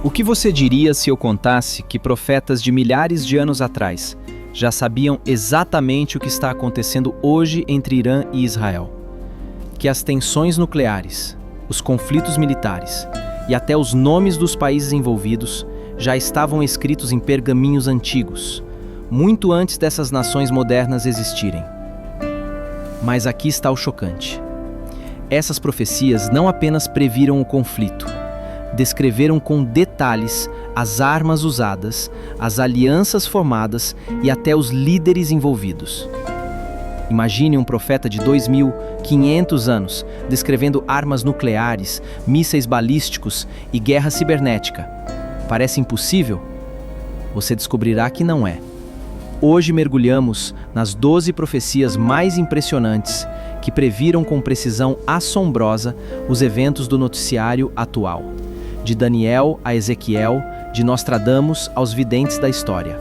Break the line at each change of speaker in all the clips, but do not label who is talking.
O que você diria se eu contasse que profetas de milhares de anos atrás já sabiam exatamente o que está acontecendo hoje entre Irã e Israel? Que as tensões nucleares, os conflitos militares e até os nomes dos países envolvidos já estavam escritos em pergaminhos antigos, muito antes dessas nações modernas existirem. Mas aqui está o chocante. Essas profecias não apenas previram o conflito, descreveram com detalhes as armas usadas, as alianças formadas e até os líderes envolvidos. Imagine um profeta de 2.500 anos descrevendo armas nucleares, mísseis balísticos e guerra cibernética. Parece impossível? Você descobrirá que não é. Hoje mergulhamos nas 12 profecias mais impressionantes que previram com precisão assombrosa os eventos do noticiário atual. De Daniel a Ezequiel, de Nostradamus aos videntes da história.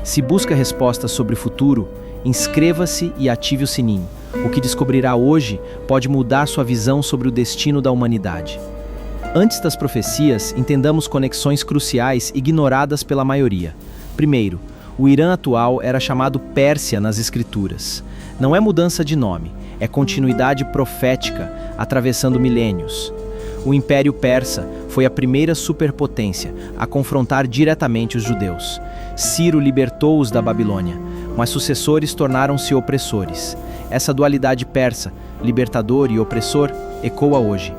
Se busca respostas sobre o futuro, inscreva-se e ative o sininho. O que descobrirá hoje pode mudar sua visão sobre o destino da humanidade. Antes das profecias, entendamos conexões cruciais ignoradas pela maioria. Primeiro, o Irã atual era chamado Pérsia nas Escrituras. Não é mudança de nome, é continuidade profética, atravessando milênios. O Império Persa foi a primeira superpotência a confrontar diretamente os judeus. Ciro libertou-os da Babilônia, mas sucessores tornaram-se opressores. Essa dualidade persa, libertador e opressor, ecoa hoje.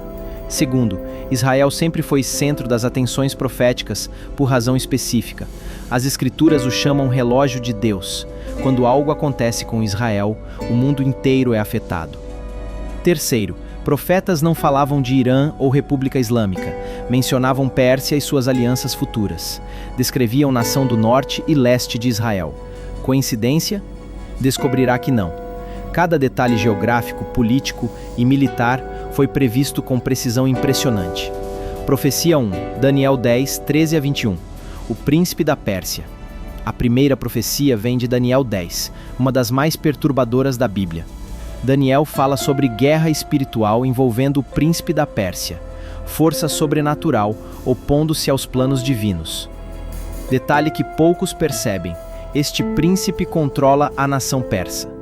Segundo, Israel sempre foi centro das atenções proféticas por razão específica. As Escrituras o chamam relógio de Deus. Quando algo acontece com Israel, o mundo inteiro é afetado. Terceiro, profetas não falavam de Irã ou República Islâmica, mencionavam Pérsia e suas alianças futuras. Descreviam nação do norte e leste de Israel. Coincidência? Descobrirá que não. Cada detalhe geográfico, político e militar foi previsto com precisão impressionante. Profecia 1, Daniel 10, 13 a 21. O príncipe da Pérsia. A primeira profecia vem de Daniel 10, uma das mais perturbadoras da Bíblia. Daniel fala sobre guerra espiritual envolvendo o príncipe da Pérsia, força sobrenatural opondo-se aos planos divinos. Detalhe que poucos percebem: este príncipe controla a nação persa.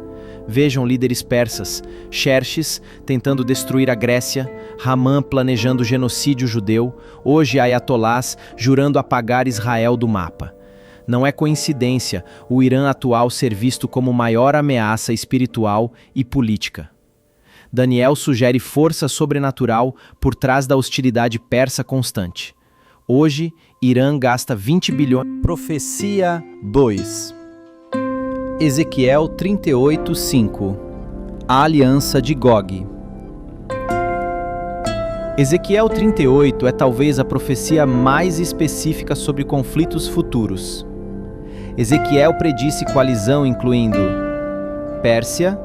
Vejam líderes persas, Xerxes tentando destruir a Grécia, Ramã planejando genocídio judeu, hoje Ayatolás jurando apagar Israel do mapa. Não é coincidência o Irã atual ser visto como maior ameaça espiritual e política. Daniel sugere força sobrenatural por trás da hostilidade persa constante. Hoje, Irã gasta 20 bilhões. Profecia 2. Ezequiel 38:5. A aliança de Gog. Ezequiel 38 é talvez a profecia mais específica sobre conflitos futuros. Ezequiel predisse coalizão incluindo Pérsia,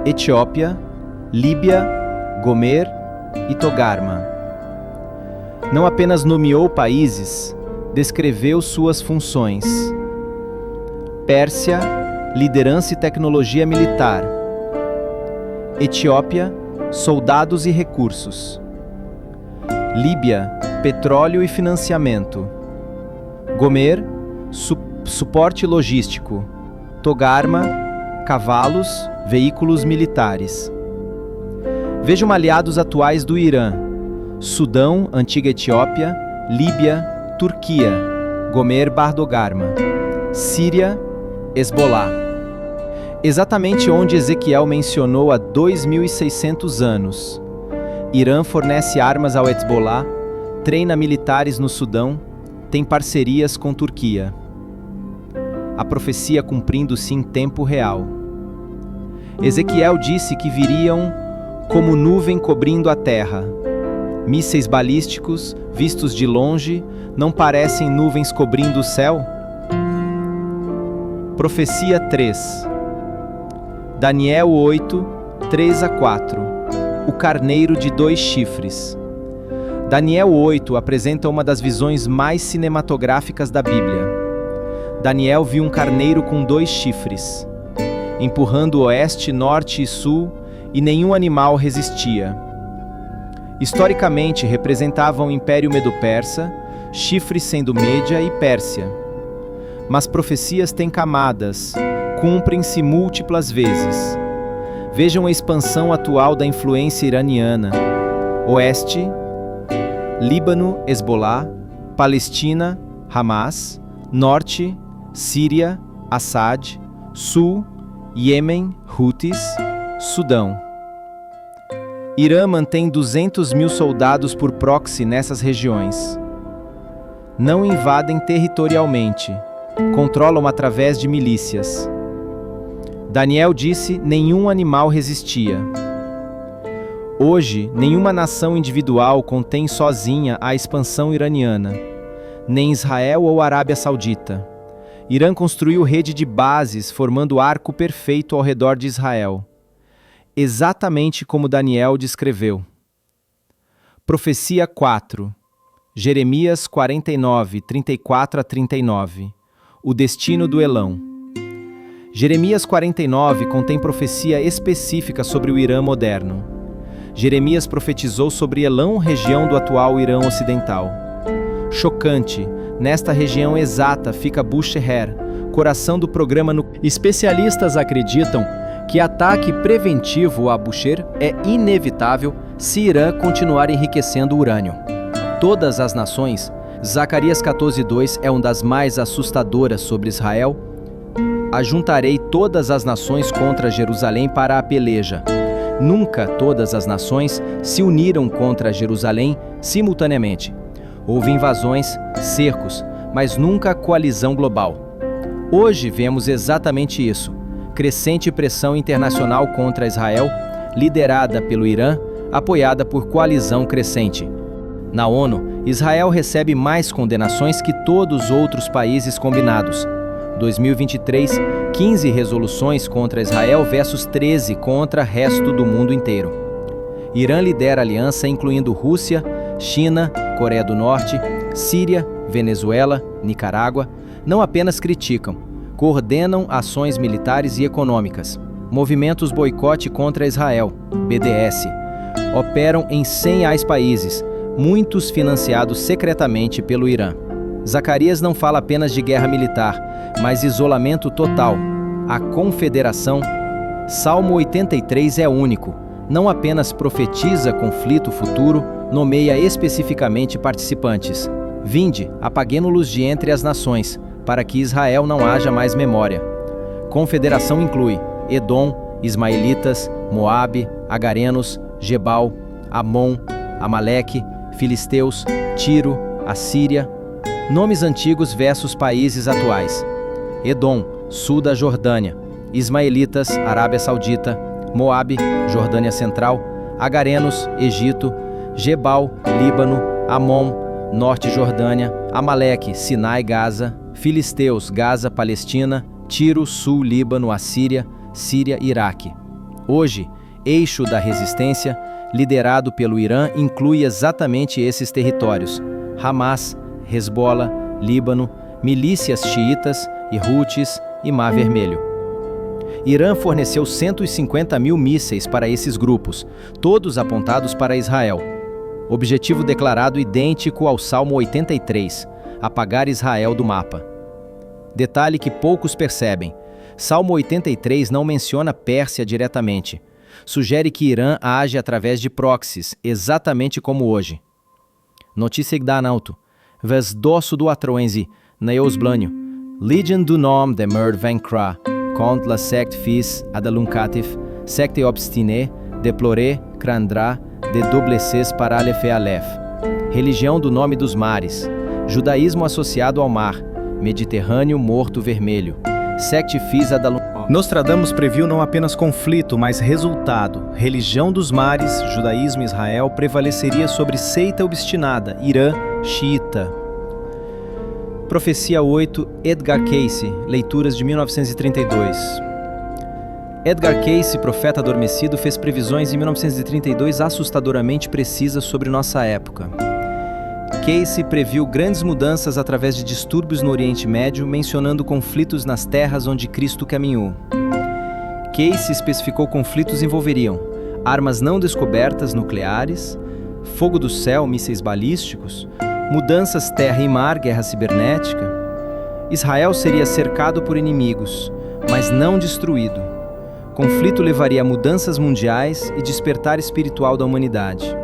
Etiópia, Líbia, Gomer e Togarma. Não apenas nomeou países, descreveu suas funções. Pérsia, liderança e tecnologia militar. Etiópia, soldados e recursos. Líbia, petróleo e financiamento. Gomer, suporte logístico. Togarma, cavalos, veículos militares. Vejam aliados atuais do Irã: Sudão, antiga Etiópia, Líbia, Turquia, Gomer Bardogarma, Síria, Hezbollah. Exatamente onde Ezequiel mencionou há 2.600 anos. Irã fornece armas ao Hezbollah, treina militares no Sudão, tem parcerias com Turquia. A profecia cumprindo-se em tempo real. Ezequiel disse que viriam como nuvem cobrindo a terra. Mísseis balísticos, vistos de longe, não parecem nuvens cobrindo o céu? Profecia 3. Daniel 8, 3 a 4. O carneiro de 2 chifres. Daniel 8 apresenta uma das visões mais cinematográficas da Bíblia. Daniel viu um carneiro com 2 chifres, empurrando oeste, norte e sul, e nenhum animal resistia. Historicamente, representavam o Império Medo-Persa, chifre sendo Média e Pérsia. Mas profecias têm camadas, cumprem-se múltiplas vezes. Vejam a expansão atual da influência iraniana. Oeste, Líbano, Hezbollah, Palestina, Hamas, Norte, Síria, Assad, Sul, Iêmen, Houthis, Sudão. Irã mantém 200 mil soldados por proxy nessas regiões. Não invadem territorialmente, controlam através de milícias. Daniel disse: nenhum animal resistia. Hoje, nenhuma nação individual contém sozinha a expansão iraniana, nem Israel ou Arábia Saudita. Irã construiu rede de bases formando arco perfeito ao redor de Israel, exatamente como Daniel descreveu. Profecia 4, Jeremias 49, 34 a 39. O destino do Elão. Jeremias 49 contém profecia específica sobre o Irã moderno. Jeremias profetizou sobre Elão, região do atual Irã ocidental. Chocante, nesta região exata fica Bushehr, coração do programa nuclear. Especialistas acreditam que ataque preventivo a Bushehr é inevitável se Irã continuar enriquecendo urânio. Todas as nações, Zacarias 14:2 é uma das mais assustadoras sobre Israel. Ajuntarei todas as nações contra Jerusalém para a peleja. Nunca todas as nações se uniram contra Jerusalém simultaneamente. Houve invasões, cercos, mas nunca coalizão global. Hoje vemos exatamente isso. Crescente pressão internacional contra Israel, liderada pelo Irã, apoiada por coalizão crescente. Na ONU, Israel recebe mais condenações que todos os outros países combinados. 2023, 15 resoluções contra Israel versus 13 contra o resto do mundo inteiro. Irã lidera a aliança incluindo Rússia, China, Coreia do Norte, Síria, Venezuela, Nicarágua. Não apenas criticam, coordenam ações militares e econômicas. Movimentos boicote contra Israel, BDS, operam em 100 países, muitos financiados secretamente pelo Irã. Zacarias não fala apenas de guerra militar, mas isolamento total. A confederação. Salmo 83 é único. Não apenas profetiza conflito futuro, nomeia especificamente participantes. Vinde, apaguemo-los de entre as nações, para que Israel não haja mais memória. Confederação inclui Edom, Ismaelitas, Moabe, Agarenos, Gebal, Amon, Amaleque, Filisteus, Tiro, Assíria. Nomes antigos versus países atuais. Edom, sul da Jordânia. Ismaelitas, Arábia Saudita. Moabe, Jordânia Central. Agarenos, Egito. Gebal, Líbano. Amon, norte Jordânia. Amaleque, Sinai, Gaza. Filisteus, Gaza, Palestina. Tiro, sul Líbano, Assíria, Síria, Iraque. Hoje, eixo da resistência, liderado pelo Irã, inclui exatamente esses territórios: Hamas, Hezbollah, Líbano, milícias xiitas e Houthis e Mar Vermelho. Irã forneceu 150 mil mísseis para esses grupos, todos apontados para Israel. Objetivo declarado idêntico ao Salmo 83, apagar Israel do mapa. Detalhe que poucos percebem: Salmo 83 não menciona Pérsia diretamente. Sugere que Irã age através de proxies, exatamente como hoje. Notícia Gdanauto. Ves dosso do atroenzi, neosblanio. Legion do nom de merd vencra, cont la sect fils adaluncatif, secte obstiné, deploré, crandra, de dobleces paralef e alef. Religião do nome dos mares. Judaísmo associado ao mar. Mediterrâneo morto vermelho. Secte fils adaluncatif. Nostradamus previu não apenas conflito, mas resultado. Religião dos mares, judaísmo e Israel prevaleceria sobre seita obstinada, Irã, xiita. Profecia 8, Edgar Cayce, leituras de 1932. Edgar Cayce, profeta adormecido, fez previsões em 1932 assustadoramente precisas sobre nossa época. Cayce previu grandes mudanças através de distúrbios no Oriente Médio, mencionando conflitos nas terras onde Cristo caminhou. Cayce especificou conflitos envolveriam armas não descobertas nucleares, fogo do céu, mísseis balísticos, Mudanças terra e mar, guerra cibernética. Israel seria cercado por inimigos, mas não destruído. Conflito levaria a mudanças mundiais e despertar espiritual da humanidade.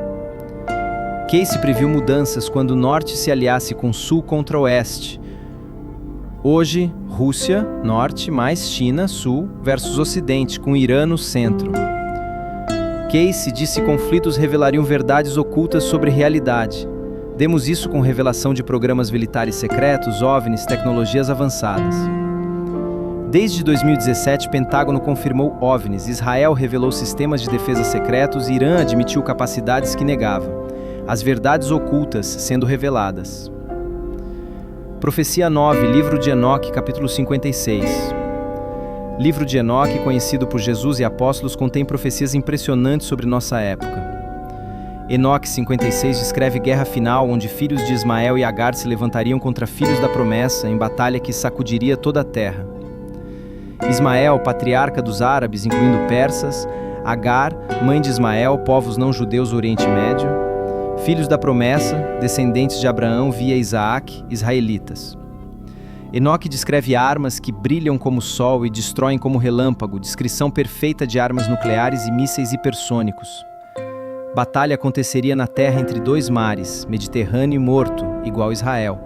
Casey previu mudanças quando o norte se aliasse com o sul contra o oeste. Hoje, Rússia, norte, mais China, sul, versus ocidente, com Irã no centro. Casey disse que conflitos revelariam verdades ocultas sobre realidade. Demos isso com revelação de programas militares secretos, OVNIs, tecnologias avançadas. Desde 2017, Pentágono confirmou OVNIs, Israel revelou sistemas de defesa secretos e Irã admitiu capacidades que negava. As verdades ocultas sendo reveladas. Profecia 9, Livro de Enoque, capítulo 56. Livro de Enoque, conhecido por Jesus e apóstolos, contém profecias impressionantes sobre nossa época. Enoque 56 descreve guerra final, onde filhos de Ismael e Agar se levantariam contra filhos da promessa, em batalha que sacudiria toda a terra. Ismael, patriarca dos árabes, incluindo persas, Agar, mãe de Ismael, povos não-judeus do Oriente Médio, filhos da promessa, descendentes de Abraão via Isaac, israelitas. Enoque descreve armas que brilham como o sol e destroem como relâmpago, descrição perfeita de armas nucleares e mísseis hipersônicos. Batalha aconteceria na terra entre dois mares, Mediterrâneo e Morto, igual Israel,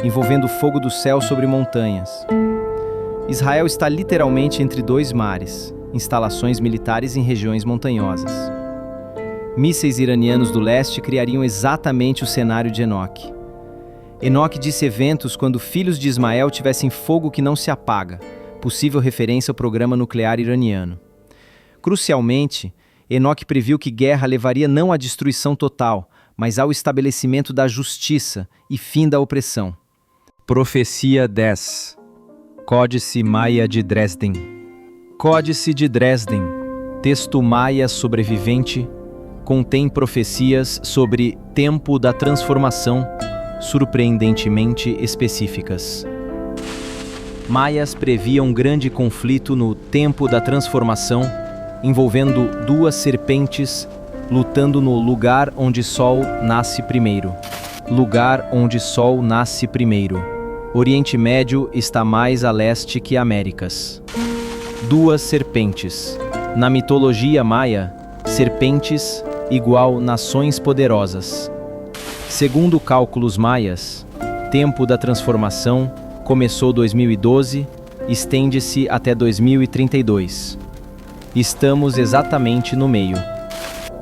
envolvendo fogo do céu sobre montanhas. Israel está literalmente entre dois mares, instalações militares em regiões montanhosas. Mísseis iranianos do leste criariam exatamente o cenário de Enoque. Enoque disse eventos quando filhos de Ismael tivessem fogo que não se apaga, possível referência ao programa nuclear iraniano. Crucialmente, Enoque previu que guerra levaria não à destruição total, mas ao estabelecimento da justiça e fim da opressão. Profecia 10. Códice Maia de Dresden. Códice de Dresden, texto maia sobrevivente, contém profecias sobre tempo da transformação, surpreendentemente específicas. Maias previam um grande conflito no tempo da transformação, envolvendo duas serpentes lutando no lugar onde Sol nasce primeiro. Lugar onde Sol nasce primeiro. Oriente Médio está mais a leste que Américas. Duas serpentes. Na mitologia maia, serpentes igual nações poderosas. Segundo cálculos maias, tempo da transformação começou 2012, estende-se até 2032. Estamos exatamente no meio.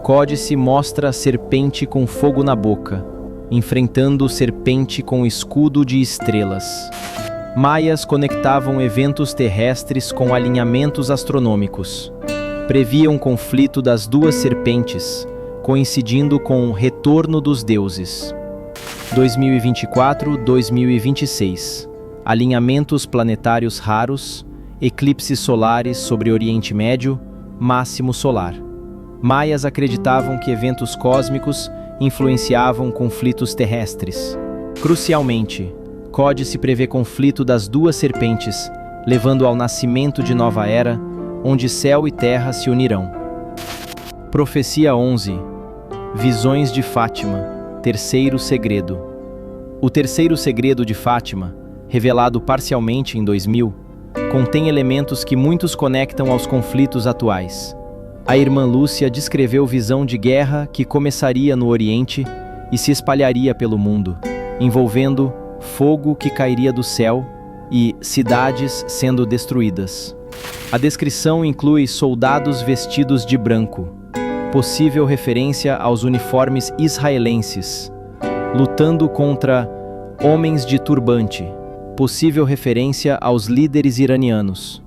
Códice mostra serpente com fogo na boca, enfrentando serpente com escudo de estrelas. Maias conectavam eventos terrestres com alinhamentos astronômicos. Previam conflito das duas serpentes, coincidindo com o retorno dos deuses. 2024-2026. Alinhamentos planetários raros, eclipses solares sobre Oriente Médio, máximo solar. Maias acreditavam que eventos cósmicos influenciavam conflitos terrestres. Crucialmente, Códice prevê conflito das duas serpentes, levando ao nascimento de nova era, onde céu e terra se unirão. Profecia 11. Visões de Fátima, terceiro segredo. O terceiro segredo de Fátima, revelado parcialmente em 2000, contém elementos que muitos conectam aos conflitos atuais. A irmã Lúcia descreveu visão de guerra que começaria no Oriente e se espalharia pelo mundo, envolvendo fogo que cairia do céu e cidades sendo destruídas. A descrição inclui soldados vestidos de branco, possível referência aos uniformes israelenses, lutando contra homens de turbante, possível referência aos líderes iranianos.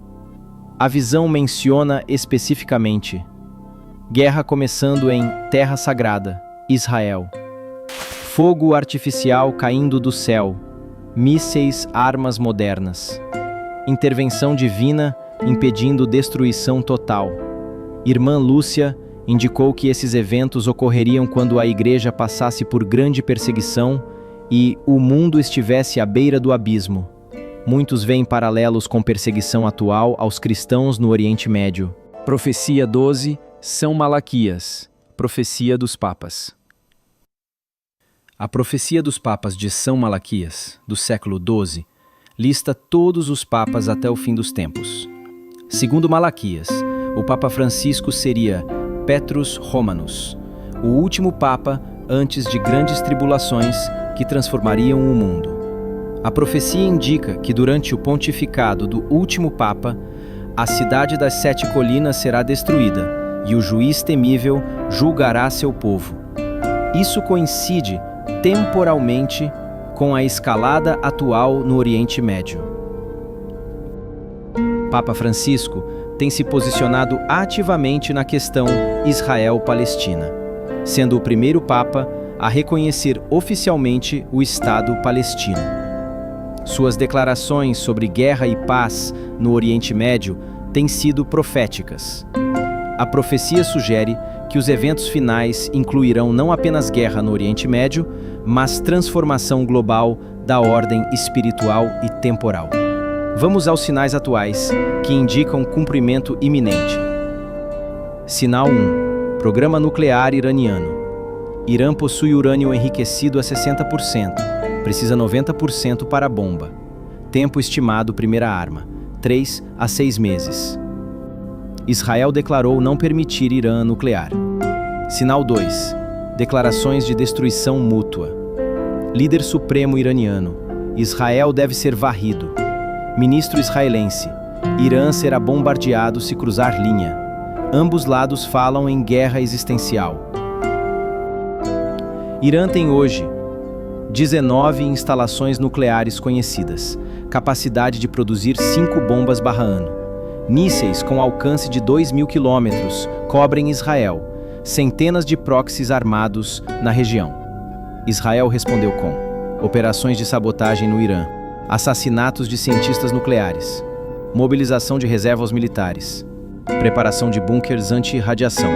A visão menciona especificamente guerra começando em Terra Sagrada, Israel. Fogo artificial caindo do céu, mísseis, armas modernas. Intervenção divina impedindo destruição total. Irmã Lúcia indicou que esses eventos ocorreriam quando a igreja passasse por grande perseguição e o mundo estivesse à beira do abismo. Muitos veem paralelos com perseguição atual aos cristãos no Oriente Médio. Profecia 12, São Malaquias, profecia dos papas. A profecia dos papas de São Malaquias, do século XII, lista todos os papas até o fim dos tempos. Segundo Malaquias, o Papa Francisco seria Petrus Romanus, o último papa antes de grandes tribulações que transformariam o mundo. A profecia indica que durante o pontificado do último papa, a cidade das 7 colinas será destruída e o juiz temível julgará seu povo. Isso coincide temporalmente com a escalada atual no Oriente Médio. Papa Francisco tem se posicionado ativamente na questão Israel-Palestina, sendo o primeiro Papa a reconhecer oficialmente o Estado palestino. Suas declarações sobre guerra e paz no Oriente Médio têm sido proféticas. A profecia sugere que os eventos finais incluirão não apenas guerra no Oriente Médio, mas transformação global da ordem espiritual e temporal. Vamos aos sinais atuais, que indicam cumprimento iminente. Sinal 1. Programa nuclear iraniano. Irã possui urânio enriquecido a 60%. Precisa 90% para a bomba. Tempo estimado primeira arma, 3 a 6 meses. Israel declarou não permitir Irã nuclear. Sinal 2. Declarações de destruição mútua. Líder supremo iraniano. Israel deve ser varrido. Ministro israelense. Irã será bombardeado se cruzar linha. Ambos lados falam em guerra existencial. Irã tem hoje 19 instalações nucleares conhecidas, capacidade de produzir 5 bombas barra ano. Mísseis com alcance de 2.000 quilômetros cobrem Israel, centenas de proxies armados na região. Israel respondeu com operações de sabotagem no Irã, assassinatos de cientistas nucleares, mobilização de reservas militares, preparação de bunkers anti-radiação.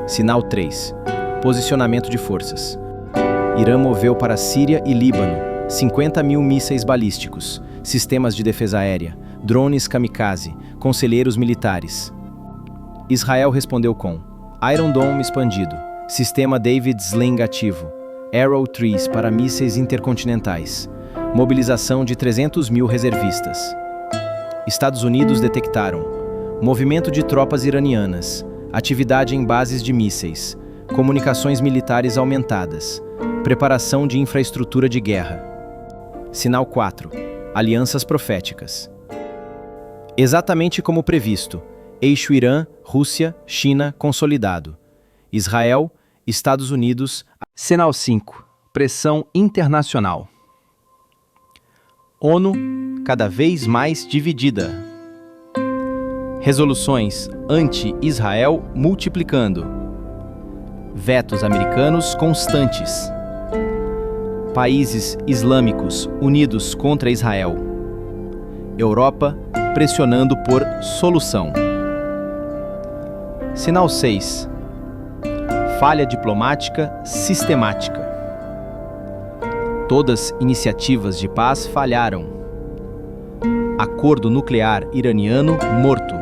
Sinal 3. Posicionamento de forças. Irã moveu para Síria e Líbano 50.000 mísseis balísticos, sistemas de defesa aérea, drones kamikaze, conselheiros militares. Israel respondeu com Iron Dome expandido, sistema David Sling ativo, Arrow Trees para mísseis intercontinentais, mobilização de 300.000 reservistas. Estados Unidos detectaram movimento de tropas iranianas, atividade em bases de mísseis, comunicações militares aumentadas, preparação de infraestrutura de guerra. Sinal 4. Alianças proféticas. Exatamente como previsto, eixo Irã, Rússia, China consolidado. Israel, Estados Unidos. Sinal 5. Pressão internacional. ONU cada vez mais dividida. Resoluções anti-Israel multiplicando. Vetos americanos constantes. Países islâmicos unidos contra Israel. Europa pressionando por solução. Sinal 6. Falha diplomática sistemática. Todas iniciativas de paz falharam. Acordo nuclear iraniano morto.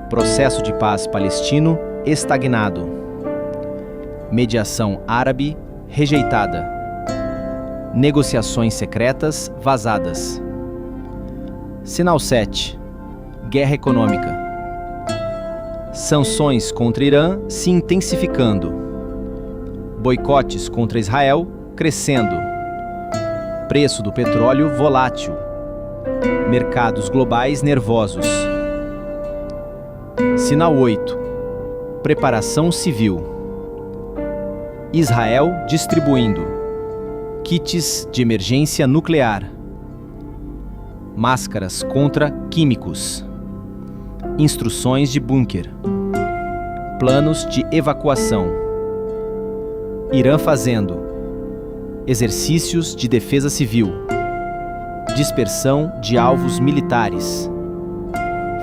Processo de paz palestino estagnado. Mediação árabe rejeitada. Negociações secretas vazadas. Sinal 7. Guerra econômica. Sanções contra Irã se intensificando. Boicotes contra Israel crescendo. Preço do petróleo volátil. Mercados globais nervosos. Sinal 8. Preparação civil. Israel distribuindo kits de emergência nuclear. Máscaras contra químicos. Instruções de bunker. Planos de evacuação. Irã fazendo exercícios de defesa civil. Dispersão de alvos militares.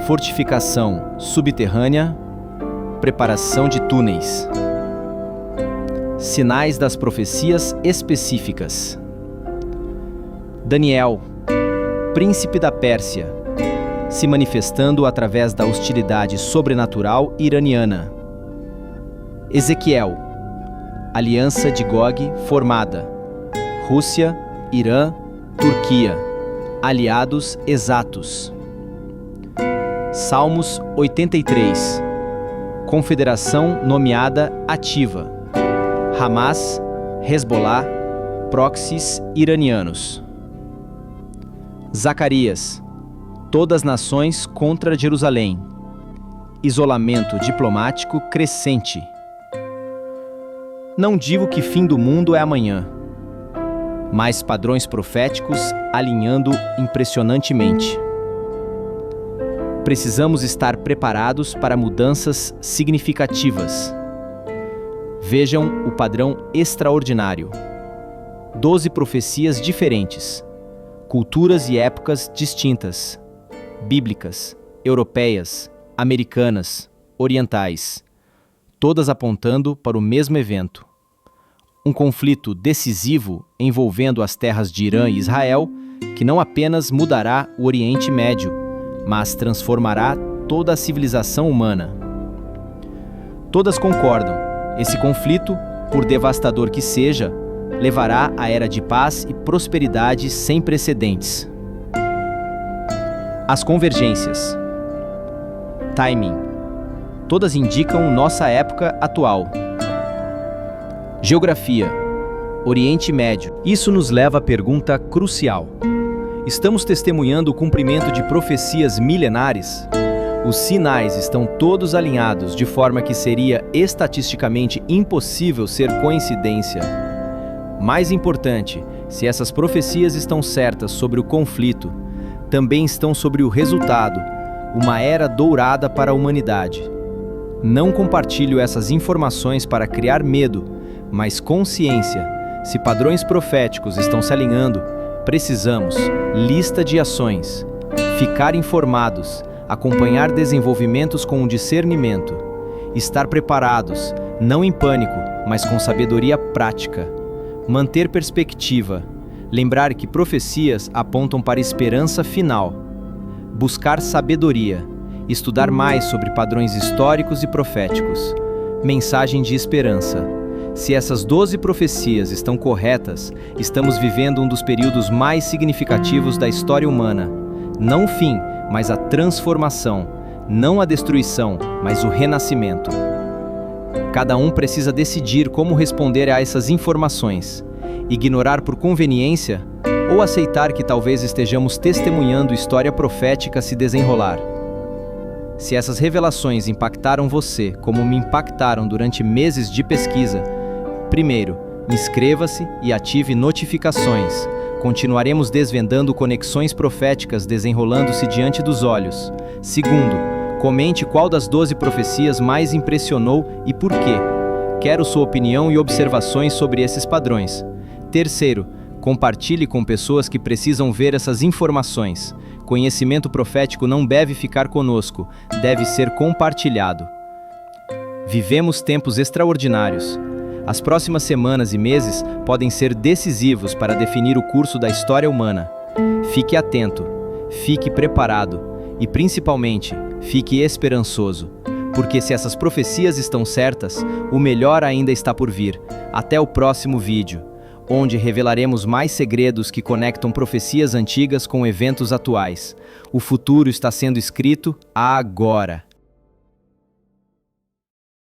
Fortificação subterrânea. Preparação de túneis. Sinais das profecias específicas. Daniel, príncipe da Pérsia, se manifestando através da hostilidade sobrenatural iraniana. Ezequiel, Aliança de Gog formada. Rússia, Irã, Turquia. Aliados exatos. Salmos 83. Confederação nomeada ativa. Hamas, Hezbollah, proxies iranianos. Zacarias. Todas nações contra Jerusalém. Isolamento diplomático crescente. Não digo que fim do mundo é amanhã, mas padrões proféticos alinhando impressionantemente. Precisamos estar preparados para mudanças significativas. Vejam o padrão extraordinário. 12 profecias diferentes, culturas e épocas distintas, bíblicas, europeias, americanas, orientais, todas apontando para o mesmo evento. Um conflito decisivo envolvendo as terras de Irã e Israel, que não apenas mudará o Oriente Médio, mas transformará toda a civilização humana. Todas concordam, esse conflito, por devastador que seja, levará à era de paz e prosperidade sem precedentes. As convergências. Timing. Todas indicam nossa época atual. Geografia. Oriente Médio. Isso nos leva à pergunta crucial. Estamos testemunhando o cumprimento de profecias milenares? Os sinais estão todos alinhados de forma que seria estatisticamente impossível ser coincidência. Mais importante, se essas profecias estão certas sobre o conflito, também estão sobre o resultado, uma era dourada para a humanidade. Não compartilho essas informações para criar medo, mas consciência. Se padrões proféticos estão se alinhando, precisamos lista de ações, ficar informados, acompanhar desenvolvimentos com discernimento, estar preparados, não em pânico, mas com sabedoria prática, manter perspectiva, lembrar que profecias apontam para a esperança final, buscar sabedoria, estudar mais sobre padrões históricos e proféticos, mensagem de esperança. Se essas 12 profecias estão corretas, estamos vivendo um dos períodos mais significativos da história humana. Não o fim, mas a transformação. Não a destruição, mas o renascimento. Cada um precisa decidir como responder a essas informações. Ignorar por conveniência ou aceitar que talvez estejamos testemunhando história profética se desenrolar. Se essas revelações impactaram você como me impactaram durante meses de pesquisa, primeiro, inscreva-se e ative notificações. Continuaremos desvendando conexões proféticas desenrolando-se diante dos olhos. Segundo, comente qual das 12 profecias mais impressionou e por quê. Quero sua opinião e observações sobre esses padrões. Terceiro, compartilhe com pessoas que precisam ver essas informações. Conhecimento profético não deve ficar conosco, deve ser compartilhado. Vivemos tempos extraordinários. As próximas semanas e meses podem ser decisivos para definir o curso da história humana. Fique atento, fique preparado e, principalmente, fique esperançoso. Porque se essas profecias estão certas, o melhor ainda está por vir. Até o próximo vídeo, onde revelaremos mais segredos que conectam profecias antigas com eventos atuais. O futuro está sendo escrito agora.